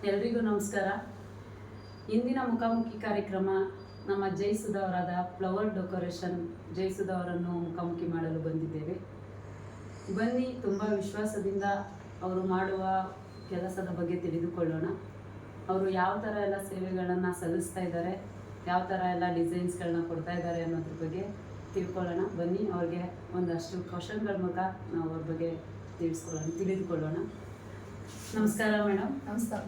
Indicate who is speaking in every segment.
Speaker 1: ಎಲ್ರಿಗೂ ನಮಸ್ಕಾರ. ಇಂದಿನ ಮುಖಾಮುಖಿ ಕಾರ್ಯಕ್ರಮ ನಮ್ಮ ಜಯಸುಧಾ ಅವರಾದ ಫ್ಲವರ್ ಡೆಕೋರೇಷನ್ ಜಯಸುಧಾ ಅವರನ್ನು ಮುಖಾಮುಖಿ ಮಾಡಲು ಬಂದಿದ್ದೇವೆ. ಬನ್ನಿ, ತುಂಬ ವಿಶ್ವಾಸದಿಂದ ಅವರು ಮಾಡುವ ಕೆಲಸದ ಬಗ್ಗೆ ತಿಳಿದುಕೊಳ್ಳೋಣ. ಅವರು ಯಾವ ಥರ ಎಲ್ಲ ಸೇವೆಗಳನ್ನು ಸಲ್ಲಿಸ್ತಾ ಇದ್ದಾರೆ, ಯಾವ ಥರ ಎಲ್ಲ ಡಿಸೈನ್ಸ್ಗಳನ್ನ ಕೊಡ್ತಾ ಇದ್ದಾರೆ ಅನ್ನೋದ್ರ ಬಗ್ಗೆ ತಿಳ್ಕೊಳ್ಳೋಣ. ಬನ್ನಿ, ಅವ್ರಿಗೆ ಒಂದಷ್ಟು ಕ್ವಶನ್ಗಳ ಮೂಲಕ ನಾವು ಅವ್ರ ಬಗ್ಗೆ ತಿಳಿದುಕೊಳ್ಳೋಣ. ನಮಸ್ಕಾರ ಮೇಡಮ್.
Speaker 2: ನಮಸ್ಕಾರ.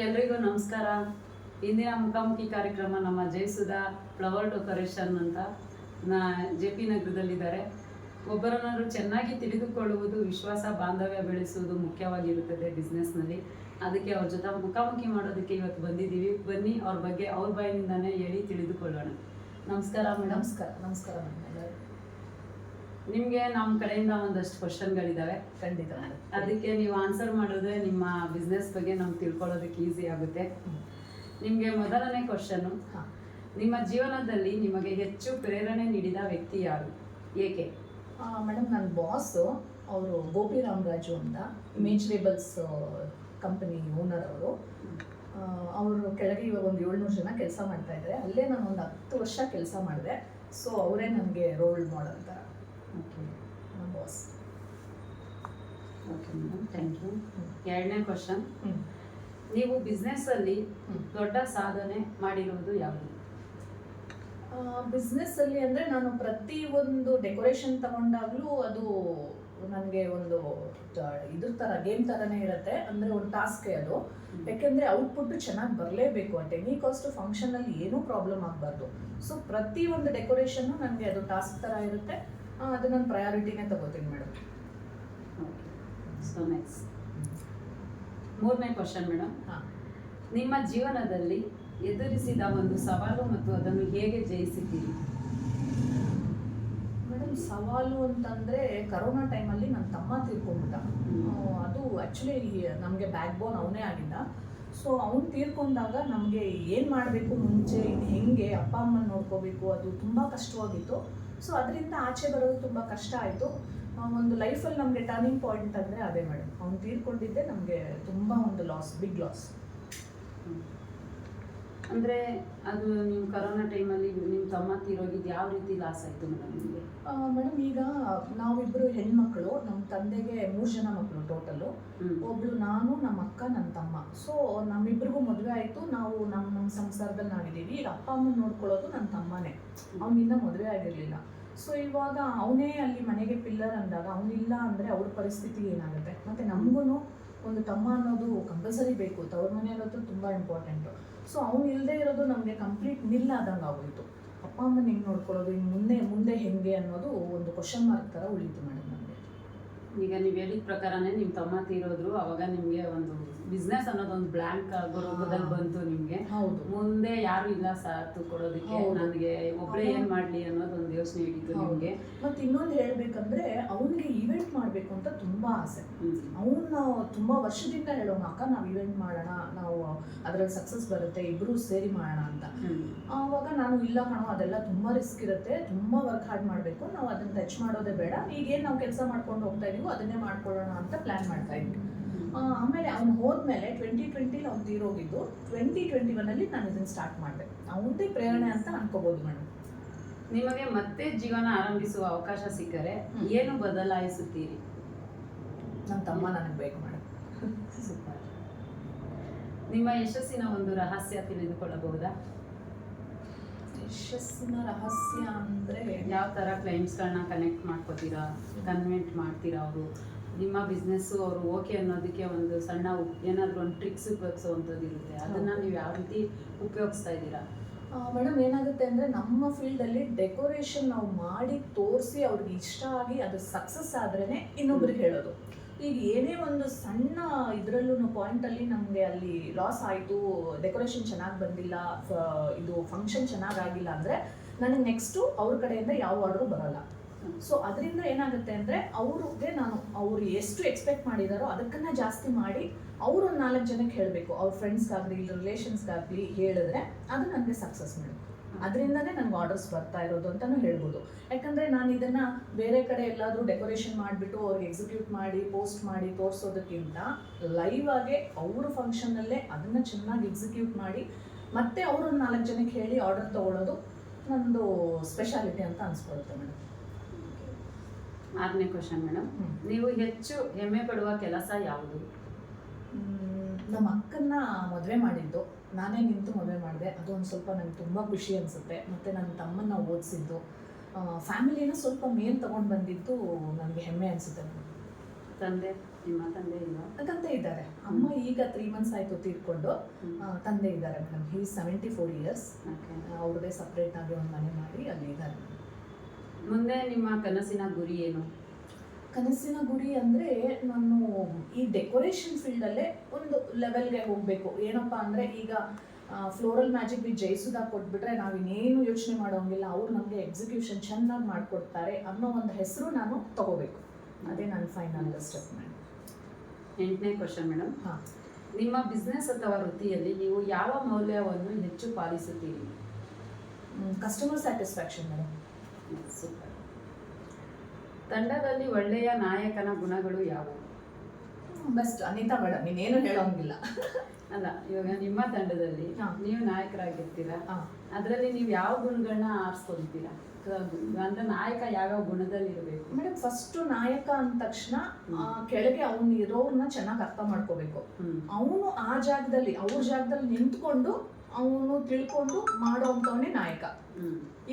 Speaker 1: ಎಲ್ರಿಗೂ ನಮಸ್ಕಾರ. ಇಂದಿನ ಮುಖಾಮುಖಿ ಕಾರ್ಯಕ್ರಮ ನಮ್ಮ ಜಯಸುಧಾ ಫ್ಲವರ್ ಡೆಕೋರೇಷನ್ ಅಂತ JP ನಗರದಲ್ಲಿದ್ದಾರೆ. ಒಬ್ಬರನ್ನಾರು ಚೆನ್ನಾಗಿ ತಿಳಿದುಕೊಳ್ಳುವುದು, ವಿಶ್ವಾಸ ಬಾಂಧವ್ಯ ಬೆಳೆಸುವುದು ಮುಖ್ಯವಾಗಿರುತ್ತದೆ ಬಿಸ್ನೆಸ್ನಲ್ಲಿ. ಅದಕ್ಕೆ ಅವ್ರ ಜೊತೆ ಮುಖಾಮುಖಿ ಮಾಡೋದಕ್ಕೆ ಇವತ್ತು ಬಂದಿದ್ದೀವಿ. ಬನ್ನಿ, ಅವ್ರ ಬಗ್ಗೆ ಅವ್ರ ಬಾಯಿನಿಂದಾನೇ ಹೇಳಿ ತಿಳಿದುಕೊಳ್ಳೋಣ. ನಮಸ್ಕಾರ ಮೇಡಮ್.
Speaker 2: ನಮಸ್ಕಾರ. ನಮಸ್ಕಾರ ಮೇಡಮ್.
Speaker 1: ನಿಮಗೆ ನಮ್ಮ ಕಡೆಯಿಂದ ಒಂದಷ್ಟು ಕ್ವಶನ್ಗಳಿದ್ದಾವೆ.
Speaker 2: ಖಂಡಿತ.
Speaker 1: ಅದಕ್ಕೆ ನೀವು ಆನ್ಸರ್ ಮಾಡಿದ್ರೆ ನಿಮ್ಮ ಬಿಸ್ನೆಸ್ ಬಗ್ಗೆ ನಮ್ಗೆ ತಿಳ್ಕೊಳ್ಳೋದಕ್ಕೆ ಈಸಿ ಆಗುತ್ತೆ. ನಿಮಗೆ ಮೊದಲನೇ ಕ್ವಶನ್ನು, ನಿಮ್ಮ ಜೀವನದಲ್ಲಿ ನಿಮಗೆ ಹೆಚ್ಚು ಪ್ರೇರಣೆ ನೀಡಿದ ವ್ಯಕ್ತಿ ಯಾರು, ಏಕೆ?
Speaker 2: ಮೇಡಮ್, ನನ್ನ ಬಾಸು ಅವರು ಗೋಪಿ ರಾಮರಾಜು ಅಂತ, ಇಮೇಜ್ರೇಬಲ್ಸ್ ಕಂಪನಿ ಓನರ್ ಅವರು. ಅವರು ಕೆಳಗೆ ಇವಾಗ ಒಂದು 700 ಜನ ಕೆಲಸ ಮಾಡ್ತಾ ಇದ್ದಾರೆ. ಅಲ್ಲೇ ನಾನು ಒಂದು 10 ವರ್ಷ ಕೆಲಸ ಮಾಡಿದೆ. ಸೊ ಅವರೇ ನನಗೆ ರೋಲ್ ಮಾಡಲ್ ಅಂತ.
Speaker 1: ಓಕೆ,
Speaker 2: ನಮ್ಮ boss.
Speaker 1: Okay madam, thank you. ಎರಡನೇ ಕ್ವಶನ್, ನೀವು ಬಿಸ್ನೆಸ್ಸಲ್ಲಿ ದೊಡ್ಡ ಸಾಧನೆ ಮಾಡಿರುವುದು ಯಾವುದು?
Speaker 2: ಬಿಸ್ನೆಸ್ಸಲ್ಲಿ ಅಂದರೆ ನಾನು ಪ್ರತಿಯೊಂದು ಡೆಕೋರೇಷನ್ ತಗೊಂಡಾಗಲೂ ಅದು ನನಗೆ ಒಂದು ಇದ್ರ ಥರ ಗೇಮ್ ಥರನೇ ಇರುತ್ತೆ. ಅಂದರೆ ಒಂದು ಟಾಸ್ಕೇ ಅದು. ಯಾಕೆಂದರೆ ಔಟ್ಪುಟ್ಟು ಚೆನ್ನಾಗಿ ಬರಲೇಬೇಕು. ಅಟ್ ಎನಿ ಕಾಸ್ಟ್ ಫಂಕ್ಷನಲ್ಲಿ ಏನೂ ಪ್ರಾಬ್ಲಮ್ ಆಗಬಾರ್ದು. ಸೊ ಪ್ರತಿಯೊಂದು ಡೆಕೋರೇಷನ್ನು ನನಗೆ ಅದು ಟಾಸ್ಕ್ ಥರ ಇರುತ್ತೆ. ಅದು ನಾನು ಪ್ರಯಾರಿಟಿನೇ ತಗೋತೀನಿ ಮೇಡಮ್.
Speaker 1: ಓಕೆ, ಸೊ ನೆಕ್ಸ್ಟ್ ಮೂರನೇ ಕ್ವಶನ್ ಮೇಡಮ್. ನಿಮ್ಮ ಜೀವನದಲ್ಲಿ ಎದುರಿಸಿದ ಒಂದು ಸವಾಲು ಮತ್ತು ಅದನ್ನು ಹೇಗೆ ಜಯಿಸಿದ್ದೀರಿ?
Speaker 2: ಮೇಡಮ್, ಸವಾಲು ಅಂತಂದರೆ ಕರೋನಾ ಟೈಮಲ್ಲಿ ನನ್ನ ತಮ್ಮ ತೀರ್ಕೊಂಡ್ಬಿಟ್ಟ. ಅದು ಆ್ಯಕ್ಚುಲಿ ನಮಗೆ ಬ್ಯಾಕ್ ಬೋನ್ ಅವನೇ ಆಗಿದ್ದ. ಸೊ ಅವ್ನು ತೀರ್ಕೊಂಡಾಗ ನಮಗೆ ಏನು ಮಾಡಬೇಕು, ಮುಂಚೆ ಇನ್ನು ಹೆಂಗೆ ಅಪ್ಪ ಅಮ್ಮನ ನೋಡ್ಕೋಬೇಕು, ಅದು ತುಂಬ ಕಷ್ಟವಾಗಿತ್ತು. ಸೊ ಅದರಿಂದ ಆಚೆ ಬರೋದು ತುಂಬ ಕಷ್ಟ ಆಯಿತು. ಒಂದು ಲೈಫಲ್ಲಿ ನಮಗೆ ಟರ್ನಿಂಗ್ ಪಾಯಿಂಟ್ ಅಂದರೆ ಅದೇ ಮೇಡಮ್. ಅವ್ನು ತೀರ್ಕೊಂಡಿದ್ದೆ ನಮಗೆ ತುಂಬ ಒಂದು ಲಾಸ್, ಬಿಗ್ ಲಾಸ್.
Speaker 1: ಅಂದರೆ ಅದು ನೀವು ಕರೋನಾ ಟೈಮಲ್ಲಿ ನಿಮ್ಮ ತಮ್ಮ ತೀರೋಗಿದ್ದು ಯಾವ ರೀತಿ ಲಾಸ್ ಆಯಿತು ಮೇಡಮ್ ನಿಮಗೆ?
Speaker 2: ಮೇಡಮ್, ಈಗ ನಾವಿಬ್ಬರು ಹೆಣ್ಮಕ್ಳು. ನಮ್ಮ ತಂದೆಗೆ 3 ಜನ ಮಕ್ಕಳು ಟೋಟಲು. ಒಬ್ಳು ನಾನು, ನಮ್ಮ ಅಕ್ಕ, ನನ್ನ ತಮ್ಮ. ಸೊ ನಮ್ಮಿಬ್ಬರಿಗೂ ಮದುವೆ ಆಯಿತು. ನಾವು ನಮ್ಮ ಸಂಸಾರದಲ್ಲಿ ನಾವಿದ್ದೀವಿ. ಈಗ ಅಪ್ಪ ಅಮ್ಮನ ನೋಡ್ಕೊಳ್ಳೋದು ನನ್ನ ತಮ್ಮನೇ. ಅವನಿಂದ ಮದುವೆ ಆಗಿರಲಿಲ್ಲ. ಸೊ ಇವಾಗ ಅವನೇ ಅಲ್ಲಿ ಮನೆಗೆ ಪಿಲ್ಲರ್ ಅಂದಾಗ ಅವನಿಲ್ಲ ಅಂದರೆ ಅವ್ರ ಪರಿಸ್ಥಿತಿ ಏನಾಗುತ್ತೆ? ಮತ್ತು ನಮಗೂ ಒಂದು ತಮ್ಮ ಅನ್ನೋದು ಕಂಪಲ್ಸರಿ ಬೇಕು. ತವ್ರ ಮನೆ ಅನ್ನೋದು ತುಂಬ ಇಂಪಾರ್ಟೆಂಟು. ಸೊ ಅವ್ನು ಇಲ್ಲದೆ ಇರೋದು ನಮಗೆ ಕಂಪ್ಲೀಟ್ ನಿಲ್ಲ ಆದಂಗೆ ಆಗೋಯಿತು. ಅಪ್ಪ ಅಮ್ಮನ ಹೆಂಗೆ ನೋಡ್ಕೊಳ್ಳೋದು, ಇನ್ನು ಮುಂದೆ ಹೆಂಗೆ ಅನ್ನೋದು ಒಂದು ಕ್ವಶನ್ ಮಾರ್ಕ್ ಥರ ಉಳಿತು ಮೇಡಮ್ ನಮಗೆ.
Speaker 1: ಈಗ ನೀವು ಹೇಳಿದ ಪ್ರಕಾರನೇ ನಿಮ್ಮ ತಮ್ಮ ತೀರೋದ್ರು. ಅವಾಗ ನಿಮಗೆ ಒಂದು ಬಿಸ್ನೆಸ್ ಅನ್ನೋದೊಂದು ಬ್ಲ್ಯಾಂಕ್ ರೂಪದಲ್ಲಿ ಬಂತು ನಿಮಗೆ.
Speaker 2: ಹೌದು.
Speaker 1: ಮುಂದೆ ಯಾರು ಇಲ್ಲ ಸಾಥ್ ಕೊಡೋದಕ್ಕೆ, ನನಗೆ ಒಬ್ಬರೇ ಏನು ಮಾಡಲಿ ಅನ್ನೋದೊಂದು ಯೋಚನೆ ಹಿಡಿತು ನಿಮಗೆ.
Speaker 2: ಮತ್ತು ಇನ್ನೊಂದು ಹೇಳಬೇಕಂದ್ರೆ ಅವನಿಗೆ ಈವೆಂಟ್ ಮಾಡಬೇಕು ಅಂತ ತುಂಬ ಆಸೆ. ಅವನು ತುಂಬ ವರ್ಷದಿಂದ ಹೇಳೋಣ, ಅಕ್ಕ ನಾವು ಈವೆಂಟ್ ಮಾಡೋಣ, ನಾವು ಅದರಲ್ಲಿ ಸಕ್ಸಸ್ ಬರುತ್ತೆ, ಇಬ್ಬರು ಸೇರಿ ಮಾಡೋಣ ಅಂತ. ಆವಾಗ ನಾನು ಇಲ್ಲ ಕಣೋ, ಅದೆಲ್ಲ ತುಂಬ ರಿಸ್ಕ್ ಇರುತ್ತೆ, ತುಂಬ ವರ್ಕ್ ಹಾರ್ಡ್ ಮಾಡಬೇಕು, ನಾವು ಅದನ್ನು ಟಚ್ ಮಾಡೋದೇ ಬೇಡ, ಈಗೇನು ನಾವು ಕೆಲಸ ಮಾಡ್ಕೊಂಡು ಹೋಗ್ತಾ ಇದೀವೋ ಅದನ್ನೇ ಮಾಡ್ಕೊಳ್ಳೋಣ ಅಂತ ಪ್ಲ್ಯಾನ್ ಮಾಡ್ತಾ ಇದ್ವಿ. ಆಮೇಲೆ ಅವ್ನು ಹೋದ್ಮೇಲೆ 2020 ಅವ್ನು ತೀರೋಗಿದ್ದು. 2021 ನಾನು ಇದನ್ನು ಸ್ಟಾರ್ಟ್ ಮಾಡಿದೆ. ಅವನದೇ ಪ್ರೇರಣೆ ಅಂತ ಅನ್ಕೋಬೋದು ಮೇಡಮ್.
Speaker 1: ನಿಮಗೆ ಮತ್ತೆ ಜೀವನ ಆರಂಭಿಸುವ ಅವಕಾಶ ಸಿಕ್ಕರೆ ಏನು ಬದಲಾಯಿಸುತ್ತೀರಿ?
Speaker 2: ನನ್ನ ತಮ್ಮ ನನಗೆ ಬೇಕು ಮೇಡಮ್.
Speaker 1: ಸೂಪರ್. ನಿಮ್ಮ ಯಶಸ್ಸಿನ ಒಂದು ರಹಸ್ಯ ತಿಳಿದುಕೊಳ್ಳಬಹುದಾ?
Speaker 2: ಯಶಸ್ಸಿನ ರಹಸ್ಯ ಅಂದರೆ
Speaker 1: ಯಾವ ಥರ ಕ್ಲೈಂಟ್ಸ್ಗಳನ್ನ ಕನೆಕ್ಟ್ ಮಾಡ್ಕೋತೀರಾ, ಕನ್ವೆಂಟ್ ಮಾಡ್ತೀರಾ? ಅವರು ನಿಮ್ಮ ಬಿಸ್ನೆಸ್ಸು ಅವರು ಓಕೆ ಅನ್ನೋದಕ್ಕೆ ಒಂದು ಸಣ್ಣ ಏನಾದರೂ ಒಂದು ಟ್ರಿಕ್ಸ್ ಉಪಯೋಗಿಸೋವಂಥದ್ದು ಇರುತ್ತೆ. ಅದನ್ನು ನೀವು ಯಾವ ರೀತಿ ಉಪಯೋಗಿಸ್ತಾ ಇದ್ದೀರಾ?
Speaker 2: ಮೇಡಮ್, ಏನಾಗುತ್ತೆ ಅಂದರೆ ನಮ್ಮ ಫೀಲ್ಡಲ್ಲಿ ಡೆಕೋರೇಷನ್ ನಾವು ಮಾಡಿ ತೋರಿಸಿ ಅವ್ರಿಗೆ ಇಷ್ಟ ಆಗಿ ಅದು ಸಕ್ಸಸ್ ಆದ್ರೇ ಇನ್ನೊಬ್ರಿಗೆ ಹೇಳೋದು. ಈಗ ಏನೇ ಒಂದು ಸಣ್ಣ ಇದರಲ್ಲೂ ಪಾಯಿಂಟಲ್ಲಿ ನಮಗೆ ಅಲ್ಲಿ ಲಾಸ್ ಆಯಿತು, ಡೆಕೋರೇಷನ್ ಚೆನ್ನಾಗಿ ಬಂದಿಲ್ಲ, ಇದು ಫಂಕ್ಷನ್ ಚೆನ್ನಾಗಾಗಿಲ್ಲ ಅಂದರೆ ನನಗೆ ನೆಕ್ಸ್ಟು ಅವ್ರ ಕಡೆಯಿಂದ ಯಾವ ಆರ್ಡ್ರು ಬರೋಲ್ಲ. ಸೊ ಅದರಿಂದ ಏನಾಗುತ್ತೆ ಅಂದರೆ ಅವ್ರಿಗೆ ಅವರು ಎಷ್ಟು ಎಕ್ಸ್ಪೆಕ್ಟ್ ಮಾಡಿದಾರೋ ಅದಕ್ಕನ್ನ ಜಾಸ್ತಿ ಮಾಡಿ ಅವರು ಒಂದು 4 ಜನಕ್ಕೆ ಹೇಳಬೇಕು. ಅವ್ರ ಫ್ರೆಂಡ್ಸ್ಗಾಗಲಿ ರಿಲೇಷನ್ಸ್ಗಾಗಲಿ ಹೇಳಿದ್ರೆ ಅದು ನನಗೆ ಸಕ್ಸಸ್ ಮೇಡಮ್. ಅದರಿಂದನೇ ನನಗೆ ಆರ್ಡರ್ಸ್ ಬರ್ತಾ ಇರೋದು ಅಂತಲೂ ಹೇಳ್ಬೋದು. ಯಾಕಂದರೆ ನಾನು ಇದನ್ನು ಬೇರೆ ಕಡೆ ಎಲ್ಲಾದರೂ ಡೆಕೋರೇಷನ್ ಮಾಡಿಬಿಟ್ಟು ಅವ್ರಿಗೆ ಎಕ್ಸಿಕ್ಯೂಟ್ ಮಾಡಿ ಪೋಸ್ಟ್ ಮಾಡಿ ತೋರಿಸೋದಕ್ಕಿಂತ ಲೈವ್ ಆಗಿ ಅವ್ರ ಫಂಕ್ಷನ್ನಲ್ಲೇ ಅದನ್ನು ಚೆನ್ನಾಗಿ ಎಕ್ಸಿಕ್ಯೂಟ್ ಮಾಡಿ ಮತ್ತೆ ಅವರು 4 ಜನಕ್ಕೆ ಹೇಳಿ ಆರ್ಡರ್ ತೊಗೊಳ್ಳೋದು ನಂದು ಸ್ಪೆಷಾಲಿಟಿ ಅಂತ ಅನ್ಸ್ಕೊಳುತ್ತೆ ಮೇಡಮ್.
Speaker 1: 6ನೇ ಕ್ವಶನ್ ಮೇಡಮ್, ನೀವು ಹೆಚ್ಚು ಹೆಮ್ಮೆ ಪಡುವ ಕೆಲಸ ಯಾವುದು?
Speaker 2: ನಮ್ಮ ಅಕ್ಕನ್ನ ಮದುವೆ ಮಾಡಿದ್ದು ನಾನೇ ನಿಂತು ಮದುವೆ ಮಾಡಿದೆ, ಅದು ಒಂದು ಸ್ವಲ್ಪ ನನಗೆ ತುಂಬ ಖುಷಿ ಅನಿಸುತ್ತೆ. ಮತ್ತು ನನ್ನ ತಮ್ಮನ್ನ ಓದಿಸಿದ್ದು, ಫ್ಯಾಮಿಲಿನ ಸ್ವಲ್ಪ ಮೇಲ್ ತೊಗೊಂಡು ಬಂದಿದ್ದು ನನಗೆ ಹೆಮ್ಮೆ ಅನಿಸುತ್ತೆ.
Speaker 1: ತಂದೆ, ನಿಮ್ಮ ತಂದೆ ಇಲ್ಲ?
Speaker 2: ತಂದೆ ಇದ್ದಾರೆ. ಅಮ್ಮ ಈಗ 3 months ಆಯಿತು ತೀರ್ಕೊಂಡು. ತಂದೆ ಇದ್ದಾರೆ ಮೇಡಮ್. ಹೀ 74 years. ಅವ್ರದ್ದೇ ಸಪ್ರೇಟಾಗಿ ಒಂದು ಮನೆ ಮಾಡಿ ಅಲ್ಲಿ ಇದ್ದಾರೆ.
Speaker 1: ಮುಂದೆ ನಿಮ್ಮ ಕನಸಿನ ಗುರಿ ಏನು?
Speaker 2: ಕನಸಿನ ಗುರಿ ಅಂದರೆ ನಾನು ಈ ಡೆಕೋರೇಷನ್ ಫೀಲ್ಡಲ್ಲೇ ಒಂದು ಲೆವೆಲ್ಗೆ ಹೋಗಬೇಕು. ಏನಪ್ಪ ಅಂದರೆ ಈಗ ಫ್ಲೋರಲ್ ಮ್ಯಾಜಿಕ್ ವಿತ್ ಜೈಸುಧಾ ಕೊಟ್ಬಿಟ್ರೆ ನಾವು ಇನ್ನೇನು ಯೋಚನೆ ಮಾಡೋಂಗಿಲ್ಲ, ಅವ್ರು ನಮಗೆ ಎಕ್ಸಿಕ್ಯೂಷನ್ ಚೆನ್ನಾಗಿ ಮಾಡಿಕೊಡ್ತಾರೆ ಅನ್ನೋ ಒಂದು ಹೆಸರು ನಾನು ತಗೋಬೇಕು. ಅದೇ ನನ್ನ ಫೈನಲ್ ಸ್ಟೆಪ್ ಮೇಡಮ್.
Speaker 1: 8ನೇ ಕ್ವಶನ್ ಮೇಡಮ್,
Speaker 2: ಹಾಂ,
Speaker 1: ನಿಮ್ಮ ಬಿಸ್ನೆಸ್ ಅಥವಾ ವೃತ್ತಿಯಲ್ಲಿ ನೀವು ಯಾವ ಮೌಲ್ಯವನ್ನು ಹೆಚ್ಚು ಪಾಲಿಸುತ್ತೀರಿ?
Speaker 2: Customer satisfaction madam.
Speaker 1: ಸೂಪರ್. ತಂಡದಲ್ಲಿ ಒಳ್ಳೆಯ ನಾಯಕನ ಗುಣಗಳು ಯಾವುವು?
Speaker 2: ಬೆಸ್ಟ್ ಅನಿತಾ ಮೇಡಮ್, ಇನ್ನೇನು ಹೇಳೋಂಗಿಲ್ಲ.
Speaker 1: ಅಲ್ಲ, ಇವಾಗ ನಿಮ್ಮ ತಂಡದಲ್ಲಿ ನೀವು ನಾಯಕರಾಗಿರ್ತೀರಾ, ಅದರಲ್ಲಿ ನೀವು ಯಾವ ಗುಣಗಳನ್ನ ಆರಿಸ್ಕೊಳ್ತೀರಾ? ಅಂದ್ರೆ ನಾಯಕ ಯಾವ್ಯಾವ ಗುಣದಲ್ಲಿ ಇರಬೇಕು?
Speaker 2: ಮೇಡಮ್, ಫಸ್ಟು ನಾಯಕ ಅಂದ ತಕ್ಷಣ ಕೆಳಗೆ ಅವ್ನು ಇರೋರ್ನ ಚೆನ್ನಾಗಿ ಅರ್ಥ ಮಾಡ್ಕೋಬೇಕು. ಅವನು ಆ ಜಾಗದಲ್ಲಿ ಅವ್ರ ಜಾಗದಲ್ಲಿ ನಿಂತ್ಕೊಂಡು ಅವನು ತಿಳ್ಕೊಂಡು ಮಾಡೋ ಅಂಥವನ್ನೇ ನಾಯಕ.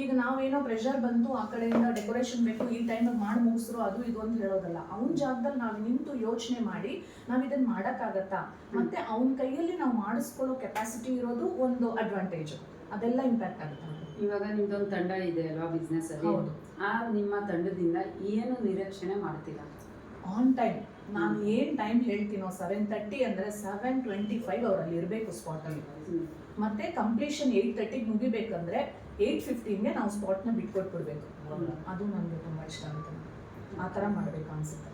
Speaker 2: ಈಗ ನಾವೇನೋ ಪ್ರೆಷರ್ ಬಂತು ಆ ಕಡೆಯಿಂದ ಡೆಕೋರೇಷನ್ ಬೇಕು ಈ ಟೈಮಿಗೆ ಮಾಡಿ ಮುಗಿಸ್ರು ಅದು ಇದು ಅಂತ ಹೇಳೋದಲ್ಲ. ಅವನ ಜಾಗದಲ್ಲಿ ನಾವು ನಿಂತು ಯೋಚನೆ ಮಾಡಿ ನಾವು ಇದನ್ನು ಮಾಡೋಕ್ಕಾಗತ್ತಾ, ಮತ್ತೆ ಅವನ ಕೈಯಲ್ಲಿ ನಾವು ಮಾಡಿಸ್ಕೊಳ್ಳೋ ಕೆಪಾಸಿಟಿ ಇರೋದು ಒಂದು ಅಡ್ವಾಂಟೇಜು. ಅದೆಲ್ಲ ಇಂಪ್ಯಾಕ್ಟ್ ಆಗುತ್ತೆ.
Speaker 1: ಇವಾಗ ನಿಮ್ದೊಂದು ತಂಡ ಇದೆ ಅಲ್ವಾ ಬಿಸ್ನೆಸ್ ಅಲ್ಲಿ?
Speaker 2: ಹೌದು.
Speaker 1: ಆ ನಿಮ್ಮ ತಂಡದಿಂದ ಏನು ನಿರೀಕ್ಷಣೆ ಮಾಡ್ತೀರಾ?
Speaker 2: ಆನ್ ಟೈಮ್ ನಾನು ಏನು ಟೈಮ್ ಹೇಳ್ತೀನೋ 7:30 ಅಂದರೆ 7:25 ಅವರಲ್ಲಿ ಇರಬೇಕು ಸ್ಪಾಟಲ್ಲಿ. ಮತ್ತೆ ಕಂಪ್ಲೀಷನ್ 8:30ಗೆ ಮುಗಿಬೇಕಂದ್ರೆ 8:15ಗೆ ನಾವು ಸ್ಪಾಟ್ನ ಬಿಟ್ಕೊಟ್ಬಿಡ್ಬೇಕು. ಅದು ನನಗೆ ತುಂಬ ಇಷ್ಟ ಆಗುತ್ತೆ. ಆ ಥರ ಮಾಡಬೇಕು ಅನಿಸುತ್ತೆ.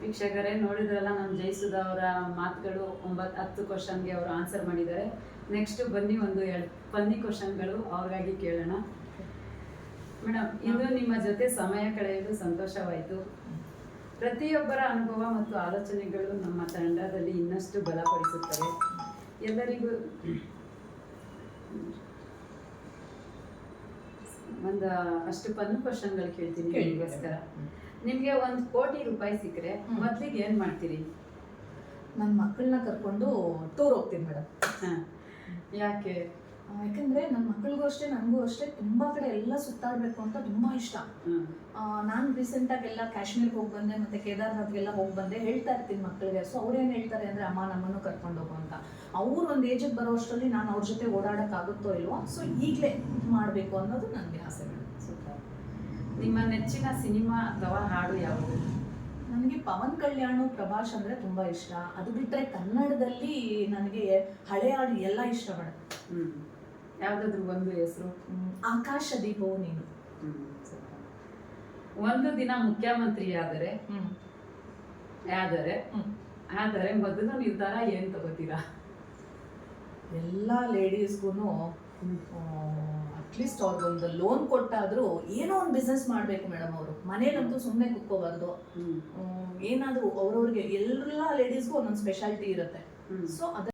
Speaker 1: ವೀಕ್ಷಕರೇ, ನೋಡಿದ್ರಲ್ಲ ನಮ್ಮ ಜೈಸುಧಾ ಅವರ ಮಾತುಗಳು. 9-10 ಕ್ವಶನ್ಗೆ ಅವರು ಆನ್ಸರ್ ಮಾಡಿದ್ದಾರೆ. ನೆಕ್ಸ್ಟ್ ಬನ್ನಿ ಒಂದು 2 ಫನ್ನಿ ಕ್ವಶನ್ಗಳು ಅವ್ರಿಗಾಗಿ ಕೇಳೋಣ. ಮೇಡಮ್, ಇಂದು ನಿಮ್ಮ ಜೊತೆ ಸಮಯ ಕಳೆಯೋದು ಸಂತೋಷವಾಯಿತು. ಪ್ರತಿಯೊಬ್ಬರ ಅನುಭವ ಮತ್ತು ಆಲೋಚನೆಗಳು ನಮ್ಮ ತಂಡದಲ್ಲಿ ಇನ್ನಷ್ಟು ಬಲಪಡಿಸುತ್ತವೆ. ಎಲ್ಲರಿಗೂ ಒಂದು ಅಷ್ಟು ಫನ್ ಕ್ವಶನ್ಗಳು ಕೇಳ್ತೀನಿ ನಿಮಗೋಸ್ಕರ. ನಿಮಗೆ 1 ಕೋಟಿ ರೂಪಾಯಿ ಸಿಕ್ಕರೆ ಮೊದಲಿಗೆ ಏನು ಮಾಡ್ತೀರಿ?
Speaker 2: ನನ್ನ ಮಕ್ಕಳನ್ನ ಕರ್ಕೊಂಡು ಟೂರ್ ಹೋಗ್ತೀನಿ ಮೇಡಮ್.
Speaker 1: ಯಾಕೆ?
Speaker 2: ಯಾಕೆಂದರೆ ನನ್ನ ಮಕ್ಕಳಿಗೂ ಅಷ್ಟೇ ನನಗೂ ಅಷ್ಟೇ ತುಂಬ ಕಡೆ ಎಲ್ಲ ಸುತ್ತಾಡಬೇಕು ಅಂತ ತುಂಬ ಇಷ್ಟ. ನಾನು ರೀಸೆಂಟಾಗೆಲ್ಲ ಕಾಶ್ಮೀರ್ಗೆ ಹೋಗಿ ಬಂದೆ, ಮತ್ತು ಕೇದಾರ್ನಾಥ್ಗೆಲ್ಲ ಹೋಗಿ ಬಂದೆ. ಹೇಳ್ತಾ ಇರ್ತೀನಿ ಮಕ್ಕಳಿಗೆ. ಸೊ ಅವ್ರೇನು ಹೇಳ್ತಾರೆ ಅಂದರೆ, ಅಮ್ಮ ನಮ್ಮನ್ನು ಕರ್ಕೊಂಡು ಹೋಗು ಅಂತ. ಅವ್ರು ಒಂದು ಏಜಿಗೆ ಬರೋ ಅಷ್ಟರಲ್ಲಿ ನಾನು ಅವ್ರ ಜೊತೆ ಓಡಾಡೋಕ್ಕಾಗುತ್ತೋ ಇಲ್ವೋ, ಸೊ ಈಗಲೇ ಮಾಡಬೇಕು ಅನ್ನೋದು ನನಗೆ ಆಸೆ ಮೇಡಮ್.
Speaker 1: ಸೂಪರ್. ನಿಮ್ಮ ನೆಚ್ಚಿನ ಸಿನಿಮಾ ಅಥವಾ ಹಾಡು ಯಾವುದು?
Speaker 2: ನನಗೆ ಪವನ್ ಕಲ್ಯಾಣ್, ಪ್ರಭಾಸ್ ಅಂದರೆ ತುಂಬ ಇಷ್ಟ. ಅದು ಬಿಟ್ಟರೆ ಕನ್ನಡದಲ್ಲಿ ನನಗೆ ಹಳೆ ಹಾಡು ಎಲ್ಲ ಇಷ್ಟ ಮೇಡಮ್.
Speaker 1: ಯಾವುದಾದ್ರು ಒಂದು ಹೆಸರು?
Speaker 2: ಆಕಾಶ ದೀಪವು ನೀನು.
Speaker 1: ಒಂದು ದಿನ ಮುಖ್ಯಮಂತ್ರಿ ಆದರೆ ಮೊದಲು ನಿರ್ಧಾರ ಏನು ತಗೋತೀರಾ?
Speaker 2: ಎಲ್ಲ ಲೇಡೀಸ್ಗೂ ಅಟ್ಲೀಸ್ಟ್ ಅವ್ರಿಗೊಂದು ಲೋನ್ ಕೊಟ್ಟಾದರೂ ಏನೋ ಒಂದು ಬಿಸ್ನೆಸ್ ಮಾಡಬೇಕು ಮೇಡಮ್. ಅವರು ಮನೇಲಂತೂ ಸುಮ್ಮನೆ ಕುತ್ಕೋಬಾರ್ದು. ಏನಾದರೂ ಅವ್ರವ್ರಿಗೆ ಎಲ್ಲ ಲೇಡೀಸ್ಗೂ ಒಂದೊಂದು ಸ್ಪೆಷಾಲಿಟಿ ಇರುತ್ತೆ. ಸೊ